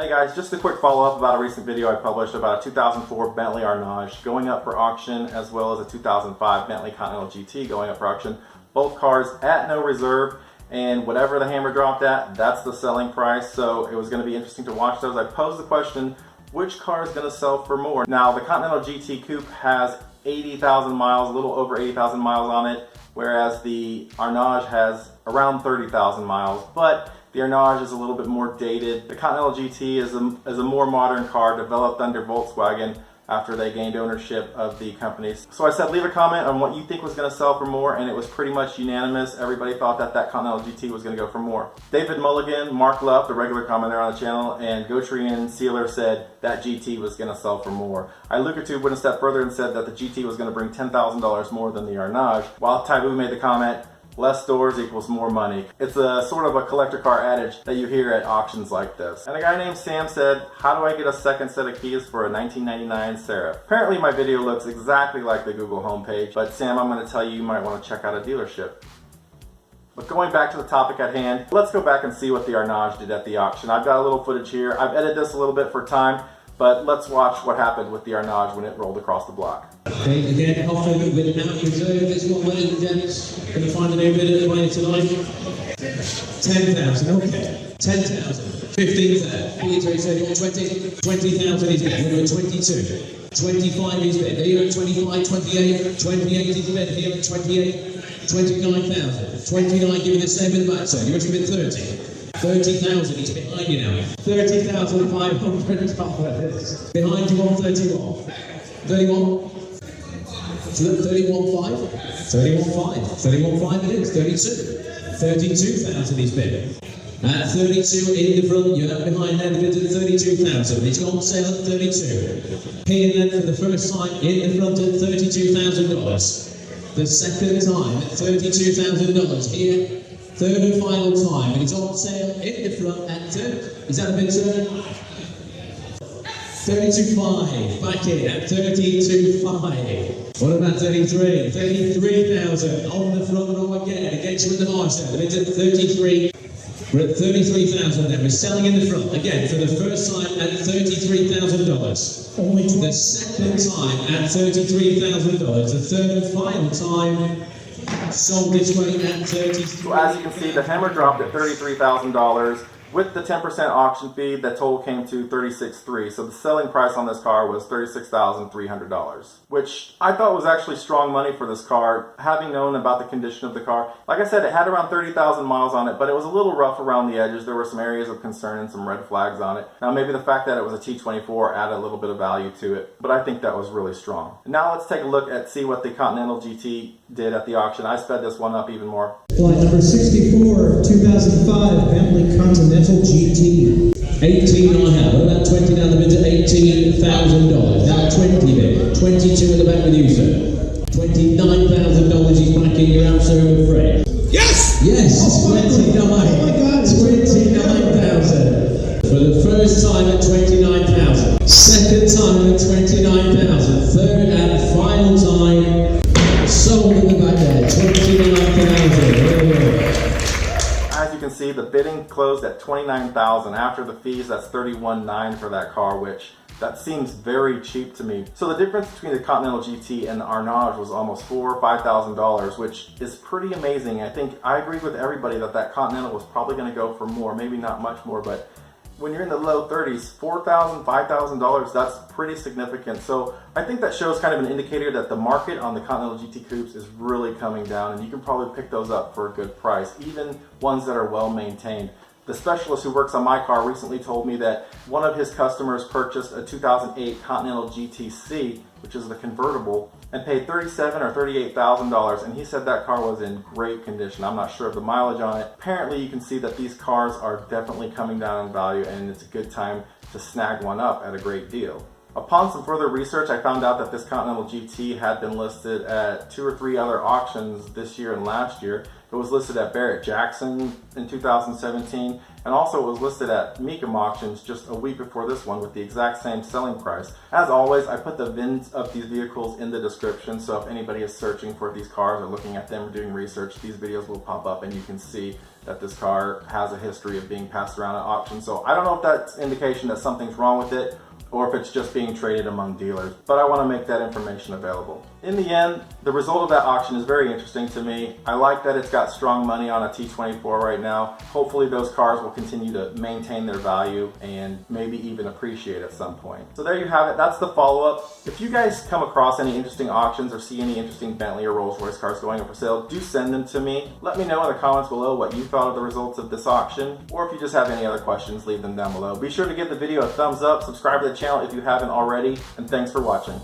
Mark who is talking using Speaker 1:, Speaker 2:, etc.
Speaker 1: Hey guys, just a quick follow-up about a recent video I published about a 2004 Bentley Arnage going up for auction, as well as a 2005 Bentley Continental GT going up for auction. Both cars at no reserve, and whatever the hammer dropped at, that's the selling price. So it was going to be interesting to watch those. I posed the question, which car is going to sell for more? Now, the Continental GT Coupe has 80,000 miles, a little over 80,000 miles on it, whereas the Arnage has around 30,000 miles. But the Arnage is a little bit more dated. The Continental GT is a more modern car developed under Volkswagen after they gained ownership of the companies. So I said leave a comment on what you think was going to sell for more, and it was pretty much unanimous. Everybody thought that that Continental GT was going to go for more. David Mulligan, Mark Luff, the regular commenter on the channel, and Gotrian Sealer said that GT was going to sell for more. iLucaTube went a step further and said that the GT was going to bring $10,000 more than the Arnage, while Taibu made the comment, less doors equals more money. It's a sort of a collector car adage that you hear at auctions like this. And a guy named Sam said, how do I get a second set of keys for a 1999 Seraph? Apparently my video looks exactly like the Google homepage, but Sam, I'm going to tell you, you might want to check out a dealership. But going back to the topic at hand, let's go back and see what the Arnage did at the auction. I've got a little footage here. I've edited this a little bit for time, but let's watch what happened with the Arnage when it rolled across the block.
Speaker 2: Okay, again, offer without reserve. This one, ladies and gents, going to find a new bidder to play tonight. 10,000, okay. 10,000. 15,000. 20. 20,000 is bid. We're at 22. 25 is bid. Here at 25, 28. 28 is bid. Here at 28. 29,000. 29, give me the same in the back side. You want to give it 30. 30,000, he's behind you now. 30,500 dollars. Behind you on 31. 31. 31.5. 31.5. 31.5 it is. 32. 32,000 he's bid. At 32 in the front, you have behind there the bid at 32,000. It's on sale at 32. Here then for the first time in the front at $32,000. The second time at $32,000. Here. Third and final time, and it's on sale in the front at is that a bid, sir? 32.5, back in at 32.5. What about 33? 33,000 on the front row again, against you in the margin. The bid's at 33. We're at 33,000 then. We're selling in the front again for the first time at $33,000. Only the second time at $33,000. The third and final time. Sold this way at 30.
Speaker 1: So as you can see, the hammer dropped at $33,000. With the 10% auction fee, the total came to $36,300. So the selling price on this car was $36,300, which I thought was actually strong money for this car, having known about the condition of the car. Like I said, it had around 30,000 miles on it, but it was a little rough around the edges. There were some areas of concern and some red flags on it. Now maybe the fact that it was a T24 added a little bit of value to it, but I think that was really strong. Now let's take a look at see what the Continental GT did at the auction. I sped this one up even more.
Speaker 3: Flight number 64, 2005 Bentley Continental GT.
Speaker 2: 18 I have. What about 20 down the bid to $18,000? Now 20 bid. 22 in the back with you, sir. $29,000 is back in your house, sir, I'm afraid.
Speaker 3: Yes!
Speaker 2: Yes! 29.
Speaker 3: Oh my God!
Speaker 2: 29,000. For the first time at 29,000. Second time at 29,000. Third and final time. Sold in the back there, 29,000.
Speaker 1: As you can see, the bidding closed at $29,000. After the fees, that's $31,900 for that car, which that seems very cheap to me. So the difference between the Continental GT and the Arnage was almost $4,000 or $5,000, which is pretty amazing. I think I agree with everybody that that Continental was probably going to go for more, maybe not much more, but when you're in the low 30s, $4,000, $5,000, that's pretty significant. So I think that shows kind of an indicator that the market on the Continental GT Coupes is really coming down, and you can probably pick those up for a good price, even ones that are well maintained. The specialist who works on my car recently told me that one of his customers purchased a 2008 Continental GTC, which is the convertible, and paid $37,000 or $38,000, and he said that car was in great condition. I'm not sure of the mileage on it. Apparently you can see that these cars are definitely coming down in value, and it's a good time to snag one up at a great deal. Upon some further research, I found out that this Continental GT had been listed at 2 or 3 other auctions this year and last year. It was listed at Barrett-Jackson in 2017, and also it was listed at Mecum Auctions just a week before this one with the exact same selling price. As always, I put the VINs of these vehicles in the description, so if anybody is searching for these cars or looking at them or doing research, these videos will pop up and you can see that this car has a history of being passed around at auction. So I don't know if that's indication that something's wrong with it or if it's just being traded among dealers, but I want to make that information available. In the end, the result of that auction is very interesting to me. I like that it's got strong money on a T24 right now. Hopefully those cars will continue to maintain their value and maybe even appreciate at some point. So there you have it, that's the follow-up. If you guys come across any interesting auctions or see any interesting Bentley or Rolls-Royce cars going up for sale, do send them to me. Let me know in the comments below what you thought of the results of this auction, or if you just have any other questions, leave them down below. Be sure to give the video a thumbs up, subscribe to the channel if you haven't already, and thanks for watching.